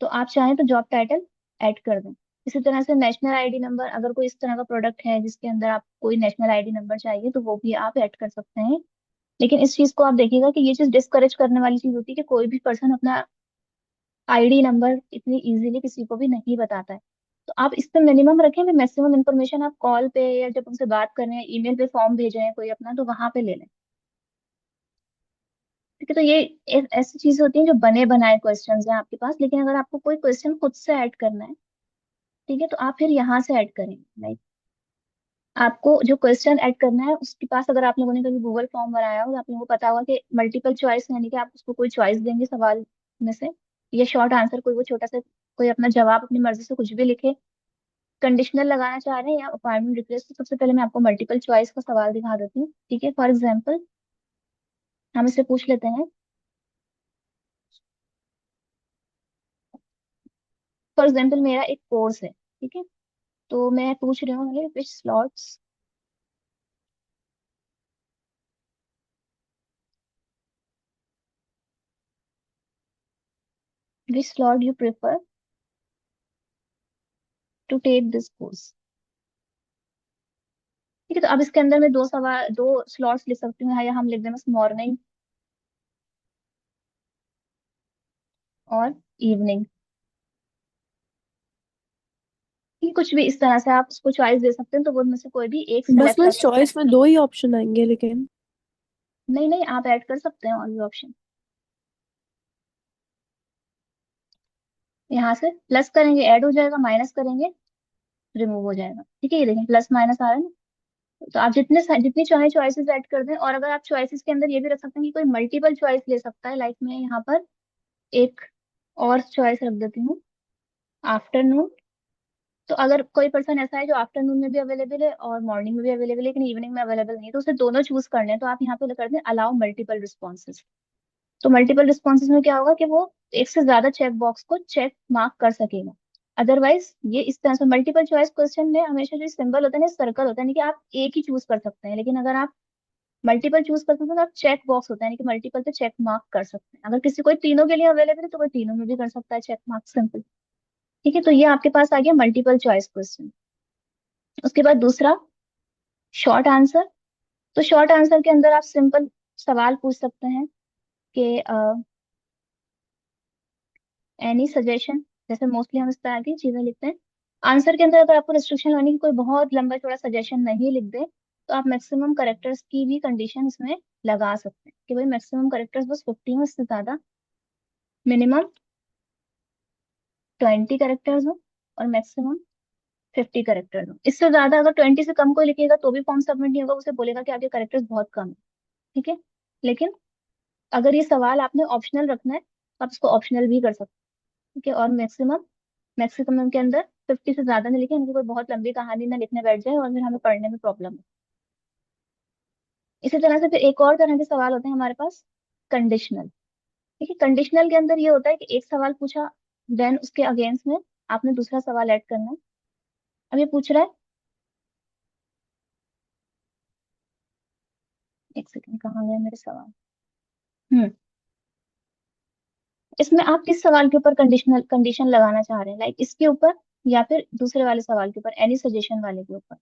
तो आप चाहें तो जॉब टाइटल ऐड कर दें। इसी तरह से नेशनल आईडी नंबर, अगर कोई इस तरह का प्रोडक्ट है जिसके अंदर आप कोई नेशनल आईडी नंबर चाहिए तो वो भी आप ऐड कर सकते हैं। लेकिन इस चीज को आप देखिएगा कि ये चीज डिस्करेज करने वाली चीज होती है कि कोई भी पर्सन अपना आईडी नंबर इतनी इजीली किसी को भी नहीं बताता है। तो आप इस पे मिनिमम रखें, मैक्सिमम इन्फॉर्मेशन आप कॉल पे या जब उनसे बात कर रहे हैं, ईमेल पे फॉर्म भेजे हैं कोई अपना, तो वहां पे ले लें। ठीक है, तो ये ऐसी चीजें होती हैं जो बने बनाए क्वेश्चंस हैं आपके पास, लेकिन अगर आपको कोई क्वेश्चन खुद से ऐड करना है, ठीक है, तो आप फिर यहाँ से ऐड करें। लाइक आपको जो क्वेश्चन ऐड करना है उसके पास, अगर आप लोगों ने कभी गूगल फॉर्म बनाया हो तो आप लोगों को पता होगा कि मल्टीपल चॉइस, यानी कि आप उसको कोई चॉइस देंगे सवाल में से, या शॉर्ट आंसर कोई वो छोटा सा, कोई अपना जवाब अपनी मर्जी से कुछ भी लिखे। कंडीशनल लगाना चाह रहे हैं या अपॉइंटमेंट रिक्वेस्ट, तो सबसे पहले मैं आपको मल्टीपल चॉइस का सवाल दिखा देती हूँ। ठीक है, फॉर एग्जाम्पल हम इससे पूछ लेते हैं। फॉर एग्जाम्पल मेरा एक कोर्स है, ठीक है, तो मैं पूछ रही हूँ which slots, which slot you prefer to take this course. ठीक है, तो अब इसके अंदर मैं दो सवाल, दो स्लॉट्स लिख सकती हूँ, या हम लिख दें बस मॉर्निंग और इवनिंग। ये कुछ भी इस तरह से आप उसको चॉइस दे सकते हैं, तो वो उनमें से कोई भी एक बस सेलेक्ट कर बस सकते हैं। चॉइस में दो ही ऑप्शन आएंगे लेकिन। नहीं नहीं, आप ऐड कर सकते हैं और भी ऑप्शन। यहाँ से प्लस करेंगे ऐड हो जाएगा, माइनस करेंगे रिमूव हो जाएगा। ठीक है, ये देखें प्लस माइनस आ रहा है ना। तो आप जितनी चाहे चॉइसेस ऐड कर दें, और अगर आप चॉइसेस के अंदर ये भी रख सकते हैं कि कोई मल्टीपल चॉइस ले सकता है। लाइक मैं यहाँ पर एक और चॉइस रख देती हूँ, आफ्टरनून। तो अगर कोई पर्सन ऐसा है जो आफ्टरनून में भी अवेलेबल है और मॉर्निंग में भी अवेलेबल है लेकिन इवनिंग में अवेलेबल नहीं है, तो उसे दोनों चूज करने हैं, तो आप यहाँ पे कर दें अलाउ मल्टीपल रिस्पॉन्सेज। तो मल्टीपल रिस्पॉन्सेज में क्या होगा कि वो एक से ज्यादा चेक बॉक्स को चेक मार्क कर सकेगा। अदरवाइज ये इस तरह से मल्टीपल चॉइस क्वेश्चन में हमेशा जो सिंबल होता है ना, सर्कल होता है, यानी कि आप एक ही चूज कर सकते हैं, लेकिन अगर आप मल्टीपल चूज करते हैं तो आप चेक बॉक्स होता है, यानी कि मल्टीपल पे चेक मार्क कर सकते हैं। अगर किसी कोई तीनों के लिए अवेलेबल है तो कोई तीनों में भी कर सकता है चेक मार्क, सिंपल। ठीक है, तो ये आपके पास आ गया मल्टीपल चॉइस क्वेश्चन। उसके बाद दूसरा शॉर्ट आंसर। तो शॉर्ट आंसर के अंदर आप सिंपल सवाल पूछ सकते हैं कि एनी सजेशन, जैसे मोस्टली हम इस तरह की चीजें लिखते हैं आंसर के अंदर अगर आपको रिस्ट्रिक्शन लगाने की कोई बहुत लंबा चौड़ा सजेशन नहीं लिख दे, तो आप मैक्सिमम करेक्टर्स की भी कंडीशन इसमें लगा सकते हैं कि भाई मैक्सिमम करेक्टर्स बस 50 हो, इससे ज्यादा मिनिमम 20 करेक्टर्स हो और मैक्सिमम 50 करेक्टर्स हो। इससे ज्यादा अगर 20 से कम कोई लिखेगा तो भी फॉर्म सबमिट नहीं होगा, उसे बोलेगा कि आपके करेक्टर्स बहुत कम है। ठीक है। लेकिन अगर ये सवाल आपने ऑप्शनल रखना है तो आप इसको ऑप्शनल भी कर सकते हैं। ठीक है। और मैक्सिमम मैक्सिमम के अंदर 50 से ज्यादा नहीं लिखे, इनकी कोई बहुत लंबी कहानी ना लिखने बैठ जाए और फिर हमें पढ़ने में प्रॉब्लम हो। इसी तरह से फिर एक और तरह के सवाल होते हैं हमारे पास, कंडीशनल। ठीक है। कंडीशनल के अंदर ये होता है कि एक सवाल पूछा, देन उसके अगेंस्ट में आपने दूसरा सवाल ऐड करना है। अब ये पूछ रहा है, एक सेकंड कहाँ गया मेरे सवाल। हम्म। इसमें आप किस सवाल के ऊपर कंडीशनल कंडीशन लगाना चाह रहे हैं, लाइक इसके ऊपर या फिर दूसरे वाले सवाल के ऊपर, एनी सजेशन वाले के ऊपर।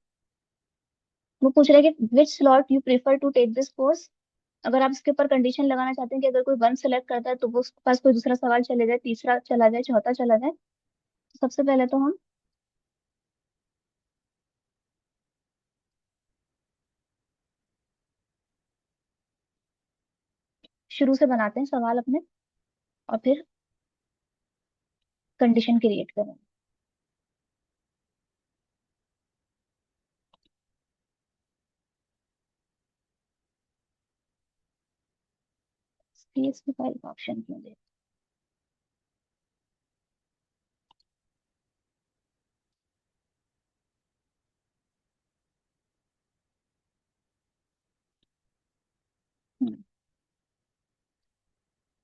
वो पूछ रहा है कि which slot you prefer to take this course. अगर आप इसके ऊपर कंडीशन लगाना चाहते हैं कि अगर कोई वन सेलेक्ट करता है तो वो उसके पास कोई दूसरा सवाल चले जाए, तीसरा चला जाए, चौथा चला जाए, तो सबसे पहले तो हम शुरू से बनाते हैं सवाल अपने और फिर कंडीशन क्रिएट करेंगे। CSV फाइल का ऑप्शन क्यों दे।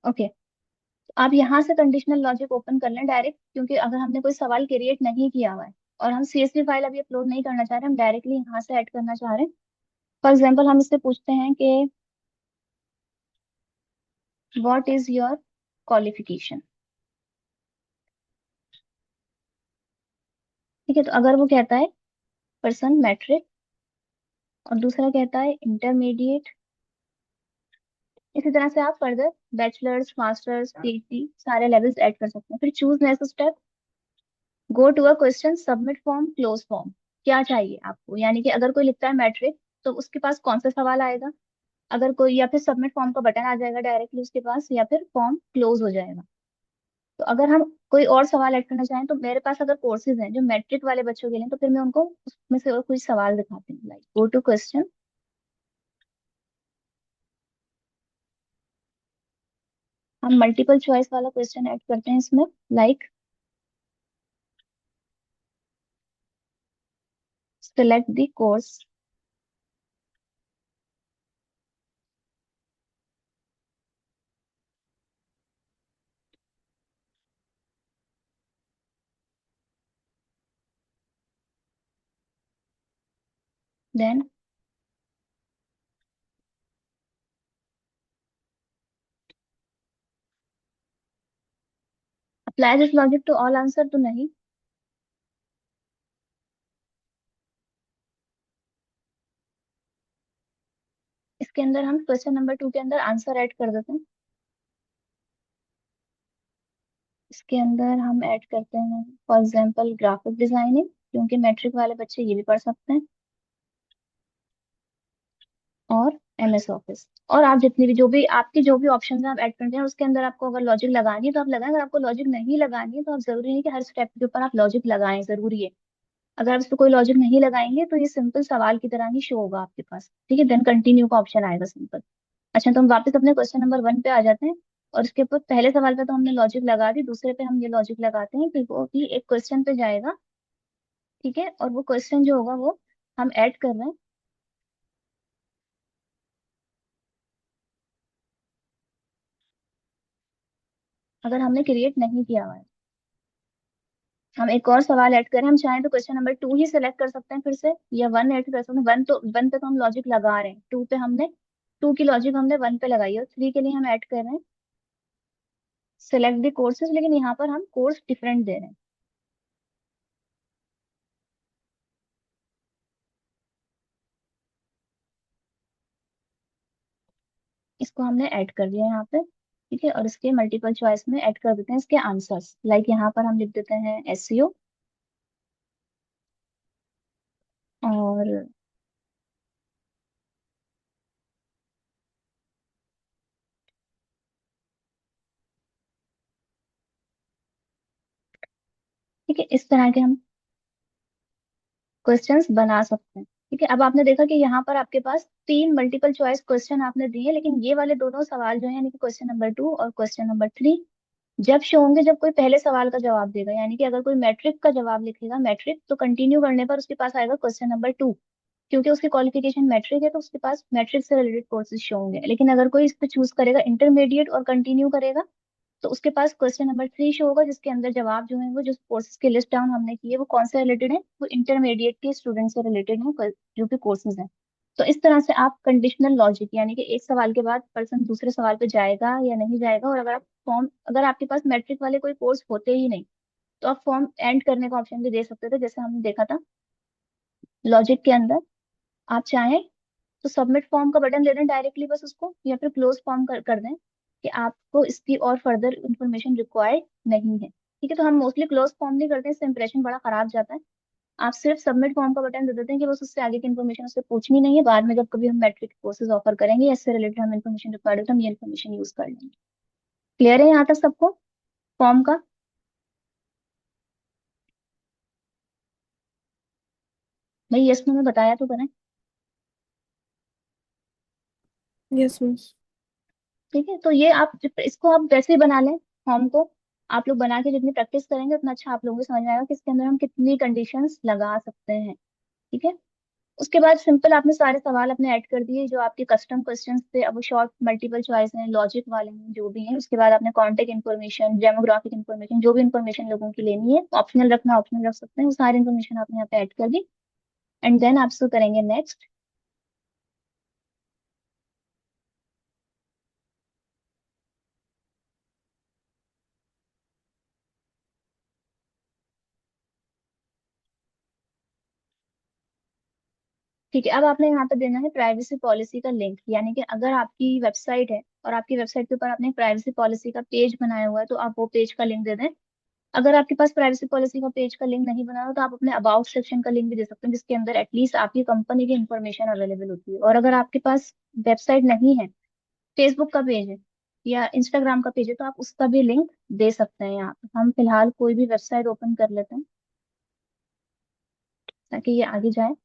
ओके। आप यहाँ से कंडीशनल लॉजिक ओपन कर लें डायरेक्ट, क्योंकि अगर हमने कोई सवाल क्रिएट नहीं किया हुआ है और हम CSV फाइल अभी अपलोड नहीं करना चाह रहे, हम डायरेक्टली यहाँ से ऐड करना चाह रहे हैं। फॉर एग्जाम्पल हम इससे पूछते हैं कि व्हाट इज योर क्वालिफिकेशन। ठीक है। तो अगर वो कहता है पर्सन मैट्रिक और दूसरा कहता है इंटरमीडिएट, इसी तरह से आप फर्दर बैचलर्स, मास्टर्स, PhD सारे लेवल्स ऐड कर सकते हैं। फिर choose next step, go to a question, submit form, close form. क्या चाहिए आपको, यानी कि अगर कोई लिखता है मैट्रिक तो उसके पास कौन सा सवाल आएगा, अगर कोई, या फिर सबमिट फॉर्म का बटन आ जाएगा डायरेक्टली उसके पास, या फिर फॉर्म क्लोज हो जाएगा। तो अगर हम कोई और सवाल ऐड करना चाहें तो मेरे पास अगर कोर्सेज हैं जो मैट्रिक वाले बच्चों के लिए, तो फिर मैं उनको उसमें से और कोई सवाल दिखाती हूँ, लाइक गो टू क्वेश्चन, हम मल्टीपल चॉइस वाला क्वेश्चन ऐड करते हैं इसमें, like select the course, then apply this logic to all answer, तो नहीं। इसके अंदर हम क्वेश्चन नंबर 2 के अंदर आंसर ऐड कर देते हैं। इसके अंदर हम ऐड करते हैं फॉर एग्जांपल ग्राफिक डिजाइनिंग, क्योंकि मैट्रिक वाले बच्चे ये भी पढ़ सकते हैं, और MS ऑफिस। और आप जितनी भी जो भी आपकी जो भी ऑप्शन है आप ऐड करते हैं, उसके अंदर आपको अगर लॉजिक लगानी है तो आप लगाएं, अगर आपको लॉजिक नहीं लगानी है तो आप जरूरी नहीं कि हर स्टेप के ऊपर आप लॉजिक लगाएं, जरूरी है। अगर आप इस पे कोई लॉजिक नहीं लगाएंगे तो ये सिंपल सवाल की तरह ही शो होगा आपके पास। ठीक है। देन कंटिन्यू का ऑप्शन आएगा, सिंपल। अच्छा, तो हम वापस अपने क्वेश्चन नंबर 1 पे आ जाते हैं। और इसके ऊपर पहले सवाल पे तो हमने लॉजिक लगा दी, दूसरे पे हम ये लॉजिक लगाते हैं कि वो भी एक क्वेश्चन पे जाएगा। ठीक है। और वो क्वेश्चन जो होगा वो हम ऐड कर रहे हैं, अगर हमने क्रिएट नहीं किया हुआ है। हम एक और सवाल ऐड करें, हम चाहें तो क्वेश्चन नंबर 2 ही सिलेक्ट कर सकते हैं फिर से, या 1 ऐड कर सकते हैं। 1 पे तो हम लॉजिक लगा रहे हैं, 2 पे हमने 2 की लॉजिक हमने 1 पे लगाई है, और 3 के लिए हम ऐड कर रहे हैं सिलेक्ट द कोर्सेज, लेकिन यहाँ पर हम कोर्स डिफरेंट दे रहे हैं। इसको हमने ऐड कर दिया यहाँ पे। ठीक है। और इसके मल्टीपल चॉइस में ऐड कर देते हैं इसके आंसर्स, लाइक यहाँ पर हम लिख देते हैं SEO, और ठीक है, इस तरह के हम क्वेश्चंस बना सकते हैं। ठीक है, अब आपने देखा कि यहाँ पर आपके पास तीन मल्टीपल चॉइस क्वेश्चन आपने दिए, लेकिन ये वाले दोनों सवाल जो है, यानी कि क्वेश्चन नंबर 2 और क्वेश्चन नंबर 3, जब शो होंगे जब कोई पहले सवाल का जवाब देगा। यानी कि अगर कोई मैट्रिक का जवाब लिखेगा, मैट्रिक, तो कंटिन्यू करने पर उसके पास आएगा क्वेश्चन नंबर 2, क्योंकि उसकी क्वालिफिकेशन मैट्रिक है तो उसके पास मैट्रिक से रिलेटेड कोर्सेज शो होंगे। लेकिन अगर कोई इस पे चूज करेगा इंटरमीडिएट और कंटिन्यू करेगा, तो उसके पास क्वेश्चन नंबर 3 शो होगा, जिसके अंदर जवाब जो है वो, जो कोर्सेज की लिस्ट डाउन हमने की है, वो कौन से रिलेटेड है, वो इंटरमीडिएट के स्टूडेंट से रिलेटेड है, जो कि कोर्सेज हैं। तो इस तरह से आप कंडीशनल लॉजिक, यानी कि एक सवाल के बाद पर्सन दूसरे सवाल पे जाएगा या नहीं जाएगा, और अगर आपके पास मैट्रिक वाले कोई कोर्स होते ही नहीं, तो आप फॉर्म एंड करने का ऑप्शन भी दे सकते थे, जैसे हमने देखा था लॉजिक के अंदर। आप चाहें तो सबमिट फॉर्म का बटन दे दें डायरेक्टली बस उसको, या फिर क्लोज फॉर्म कर दें कि आपको इसकी और फर्दर इंफॉर्मेशन रिक्वायर्ड नहीं है। ठीक है, तो हम मोस्टली क्लोज फॉर्म नहीं करते, इससे इंप्रेशन बड़ा खराब जाता है। आप सिर्फ सबमिट फॉर्म का बटन दे देते हैं कि बस उससे आगे की इन्फॉर्मेशन उससे पूछनी नहीं है, बाद में जब कभी हम मैट्रिक कोर्सेज ऑफर करेंगे या इससे रिलेटेड हम इन्फॉर्मेशन रिक्वायर्ड हो तो हम ये इन्फॉर्मेशन यूज कर लेंगे। क्लियर है यहाँ तक सबको फॉर्म का? भाई यस, में बताया तो करें। Yes miss. ठीक है, तो ये आप इसको आप वैसे ही बना लें फॉर्म को। आप लोग बना के जितनी प्रैक्टिस करेंगे उतना अच्छा आप लोगों को समझ में आएगा कि इसके अंदर हम कितनी कंडीशंस लगा सकते हैं। ठीक है, उसके बाद सिंपल आपने सारे सवाल अपने ऐड कर दिए जो आपके कस्टम क्वेश्चंस थे। अब वो शॉर्ट मल्टीपल चॉइस हैं, लॉजिक वाले हैं, जो भी हैं। उसके बाद आपने कॉन्टेक्ट इन्फॉर्मेशन, डेमोग्राफिक इन्फॉर्मेशन, जो भी इन्फॉर्मेशन लोगों की लेनी है ऑप्शनल रखना, ऑप्शनल रख सकते हैं, वो सारी इन्फॉर्मेशन आपने यहाँ पे ऐड कर दी। एंड देन आप इसको करेंगे नेक्स्ट। ठीक है, अब आपने यहाँ पे देना है प्राइवेसी पॉलिसी का लिंक। यानी कि अगर आपकी वेबसाइट है और आपकी वेबसाइट के ऊपर आपने प्राइवेसी पॉलिसी का पेज बनाया हुआ है, तो आप वो पेज का लिंक दे दें। अगर आपके पास प्राइवेसी पॉलिसी का पेज का लिंक नहीं बना हो, तो आप अपने अबाउट सेक्शन का लिंक भी दे सकते हैं, जिसके अंदर एटलीस्ट आपकी कंपनी की इंफॉर्मेशन अवेलेबल होती है। और अगर आपके पास वेबसाइट नहीं है, फेसबुक का पेज है या इंस्टाग्राम का पेज है, तो आप उसका भी लिंक दे सकते हैं। यहाँ पे हम फिलहाल कोई भी वेबसाइट ओपन कर लेते हैं ताकि ये आगे जाए।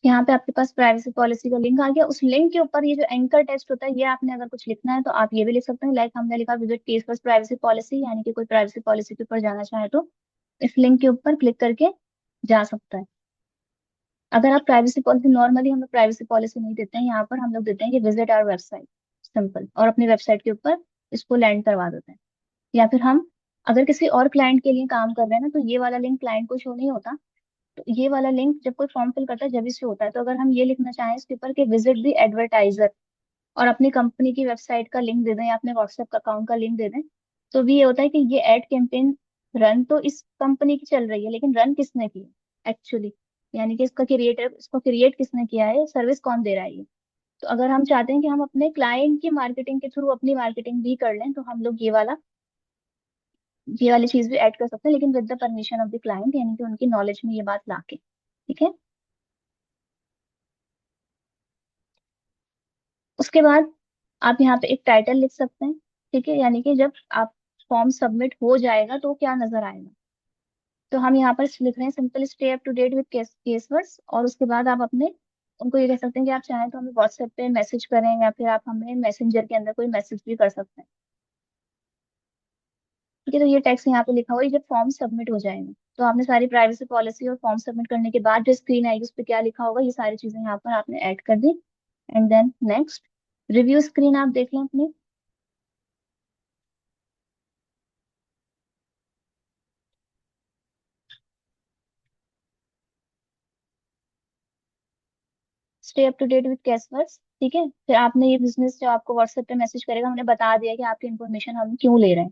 यहाँ पे आपके पास प्राइवेसी पॉलिसी का लिंक आ गया। उस लिंक के ऊपर ये जो एंकर टेक्स्ट होता है, ये आपने अगर कुछ लिखना है तो आप ये भी लिख सकते हैं। लाइक हमने लिखा visit case first privacy policy, यानी कि कोई प्राइवेसी पॉलिसी के ऊपर जाना चाहे तो इस लिंक के ऊपर क्लिक करके जा सकता है। अगर आप प्राइवेसी पॉलिसी, नॉर्मली हम लोग प्राइवेसी पॉलिसी नहीं देते हैं, यहाँ पर हम लोग देते हैं कि विजिट आवर वेबसाइट, सिंपल, और अपनी वेबसाइट के ऊपर इसको लैंड करवा देते हैं। या फिर हम अगर किसी और क्लाइंट के लिए काम कर रहे हैं ना, तो ये वाला लिंक क्लाइंट को शो नहीं होता। तो ये वाला लिंक जब कोई फॉर्म फिल करता है जब इससे होता है। तो अगर हम ये लिखना चाहें इसके ऊपर कि विजिट द एडवर्टाइजर, और अपनी कंपनी की वेबसाइट का लिंक दे दें या अपने व्हाट्सएप अकाउंट का लिंक दे दें, तो भी ये होता है कि ये एड कैंपेन रन तो इस कंपनी की चल रही है, लेकिन रन किसने की है एक्चुअली, यानी कि इसको क्रिएट किसने किया है, सर्विस कौन दे रहा है ये। तो अगर हम चाहते हैं कि हम अपने क्लाइंट की मार्केटिंग के थ्रू अपनी मार्केटिंग भी कर लें, तो हम लोग ये वाली चीज भी ऐड कर सकते हैं, लेकिन with the permission of the client, यानी कि उनकी नॉलेज में ये बात लाके। ठीक है, उसके बाद आप यहाँ पे एक टाइटल लिख सकते हैं। ठीक है, यानी कि जब आप फॉर्म सबमिट हो जाएगा तो क्या नजर आएगा। तो हम यहाँ पर लिख रहे हैं simple stay up to date with case words. और उसके बाद आप अपने उनको ये कह सकते हैं कि आप चाहें तो हमें व्हाट्सएप पे मैसेज करें, या फिर आप हमें मैसेंजर के अंदर कोई मैसेज भी कर सकते हैं। ठीक है, तो ये टेक्स्ट यहाँ पे लिखा हुआ है जब फॉर्म सबमिट हो जाएगा। तो आपने सारी प्राइवेसी पॉलिसी और फॉर्म सबमिट करने के बाद जो स्क्रीन आएगी उस पर क्या लिखा होगा, ये सारी चीजें यहाँ पर आपने ऐड कर दी। And then next, review screen आप देख लें अपनी। Stay up to date with Cashwords, ठीक है। फिर आपने ये बिजनेस जो आपको व्हाट्सएप पे मैसेज करेगा, हमने बता दिया कि आपकी इन्फॉर्मेशन हम क्यों ले रहे हैं।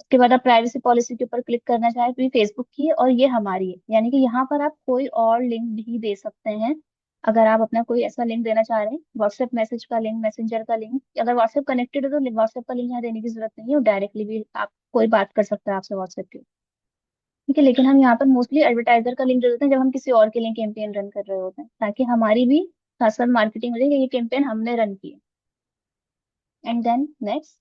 उसके बाद आप प्राइवेसी पॉलिसी के ऊपर क्लिक करना चाहें तो ये फेसबुक की है और ये हमारी है, यानी कि यहाँ पर आप कोई और लिंक भी दे सकते हैं। अगर आप अपना कोई ऐसा लिंक देना चाह रहे हैं, व्हाट्सएप मैसेज का लिंक, मैसेंजर का लिंक, अगर व्हाट्सएप कनेक्टेड है तो व्हाट्सएप का लिंक यहाँ देने की जरूरत नहीं है, डायरेक्टली भी आप कोई बात कर सकता है आपसे व्हाट्सएप के, ठीक है। लेकिन हम यहाँ पर मोस्टली एडवर्टाइजर का लिंक दे देते हैं जब हम किसी और के लिए कैंपेन रन कर रहे होते हैं, ताकि हमारी भी साथ साथ मार्केटिंग हो जाए कि ये कैंपेन हमने रन की है। And then next,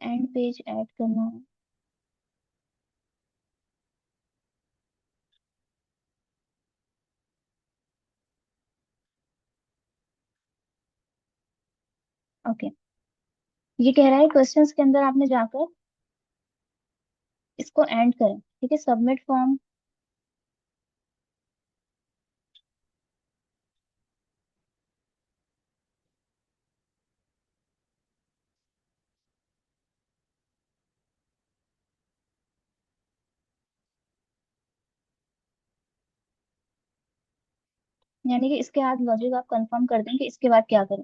and page add करना है। ओके, ये कह रहा है क्वेश्चंस के अंदर आपने जाकर इसको एंड करें, ठीक है, सबमिट फॉर्म। यानी कि इसके बाद लॉजिक आप कंफर्म कर दें कि इसके बाद क्या करें।